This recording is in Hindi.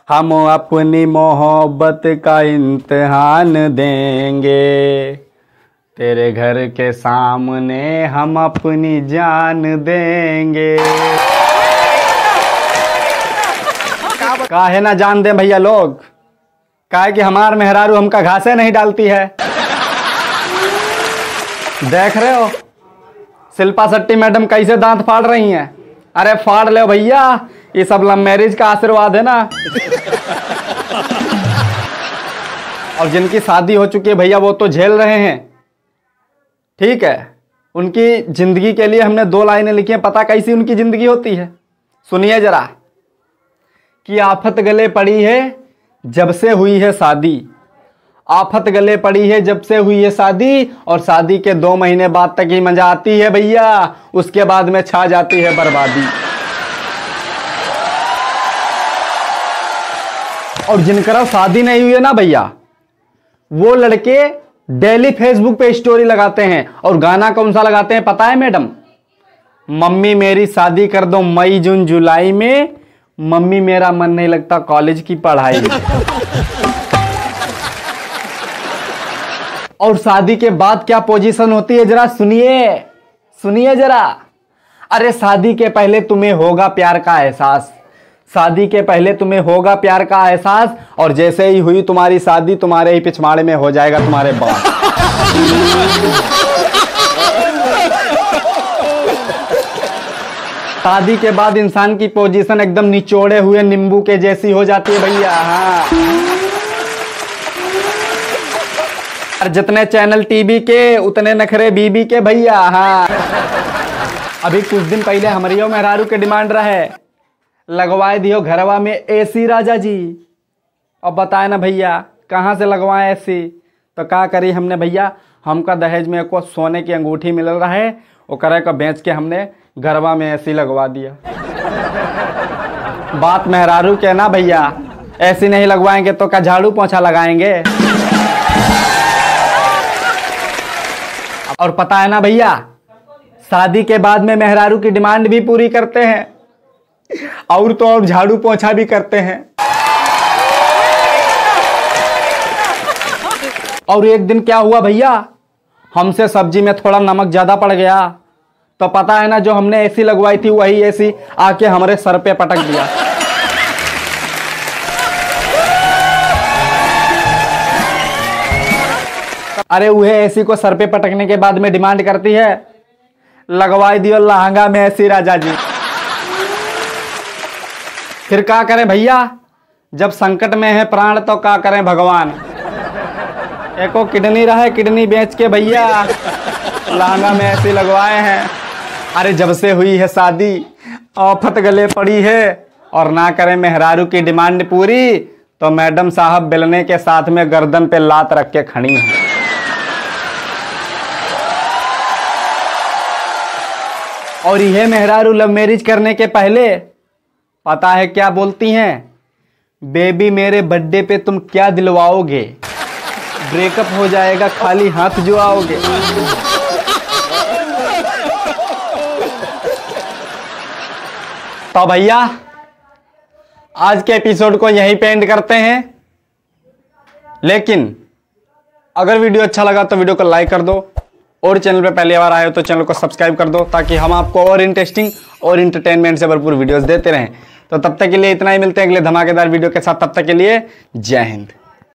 हम अपनी मोहब्बत का इम्तिहान देंगे, तेरे घर के सामने हम अपनी जान देंगे। काहे ना जान दे भैया लोग, काहे कि हमार मेहरारू हमका घासे नहीं डालती है। देख रहे हो शिल्पा शेट्टी मैडम कैसे दांत फाड़ रही हैं। अरे फाड़ ले भैया, ये सब लव मैरिज का आशीर्वाद है ना। और जिनकी शादी हो चुकी है भैया वो तो झेल रहे हैं, ठीक है। उनकी जिंदगी के लिए हमने 2 लाइनें लिखी हैं, पता कैसी उनकी जिंदगी होती है, सुनिए जरा। कि आफत गले पड़ी है जब से हुई है शादी, आफत गले पड़ी है जब से हुई है शादी, और शादी के 2 महीने बाद तक ही मजा आती है भैया, उसके बाद में छा जाती है बर्बादी। और जिनका शादी नहीं हुई है ना भैया, वो लड़के डेली फेसबुक पे स्टोरी लगाते हैं, और गाना कौन सा लगाते हैं पता है मैडम? मम्मी मेरी शादी कर दो मई जून जुलाई में, मम्मी मेरा मन नहीं लगता कॉलेज की पढ़ाई में। और शादी के बाद क्या पोजीशन होती है जरा सुनिए, सुनिए जरा। अरे शादी के पहले तुम्हें होगा प्यार का एहसास, शादी के पहले तुम्हें होगा प्यार का एहसास, और जैसे ही हुई तुम्हारी शादी तुम्हारे ही पिछवाड़े में हो जाएगा तुम्हारे बाप। शादी के बाद इंसान की पोजीशन एकदम निचोड़े हुए नींबू के जैसी हो जाती है भैया। हाँ, और जितने चैनल टीवी के उतने नखरे बीबी के भैया। हाँ, अभी कुछ दिन पहले हमारियों मेहरारू के डिमांड रहे, लगवाए दियो घरवा में एसी राजा जी। अब बताए ना भैया कहाँ से लगवाए एसी, तो क्या करी हमने भैया, हमका दहेज में को सोने की अंगूठी मिल रहा है, वो करे को बेच के हमने घरवा में एसी लगवा दिया। बात मेहरारू के ना भैया, एसी नहीं लगवाएंगे तो क्या झाड़ू पोछा लगाएंगे। और पता है ना भैया, शादी के बाद में मेहरारू की डिमांड भी पूरी करते हैं, और तो और झाड़ू पोछा भी करते हैं। और एक दिन क्या हुआ भैया, हमसे सब्जी में थोड़ा नमक ज्यादा पड़ गया, तो पता है ना जो हमने एसी लगवाई थी वही एसी आके हमारे सर पे पटक दिया। अरे वह एसी को सर पे पटकने के बाद में डिमांड करती है, लगवाई दियो लहंगा में एसी राजा जी। फिर क्या करें भैया, जब संकट में है प्राण तो क्या करें भगवान। एको किडनी रहे, किडनी बेच के भैया लहंगा में एसी लगवाए हैं। अरे जब से हुई है शादी आफत गले पड़ी है, और ना करें मेहरारू की डिमांड पूरी तो मैडम साहब बेलने के साथ में गर्दन पे लात रख के खड़ी हैं। और यह मेहरारू लव मैरिज करने के पहले पता है क्या बोलती हैं? बेबी मेरे बर्थडे पे तुम क्या दिलवाओगे, ब्रेकअप हो जाएगा खाली हाथ जो आओगे। तो भैया आज के एपिसोड को यहीं पे एंड करते हैं, लेकिन अगर वीडियो अच्छा लगा तो वीडियो को लाइक कर दो, और चैनल पे पहली बार आए हो तो चैनल को सब्सक्राइब कर दो, ताकि हम आपको और इंटरेस्टिंग और इंटरटेनमेंट से भरपूर वीडियोस देते रहें। तो तब तक के लिए इतना ही, मिलते हैं अगले धमाकेदार वीडियो के साथ, तब तक के लिए जय हिंद।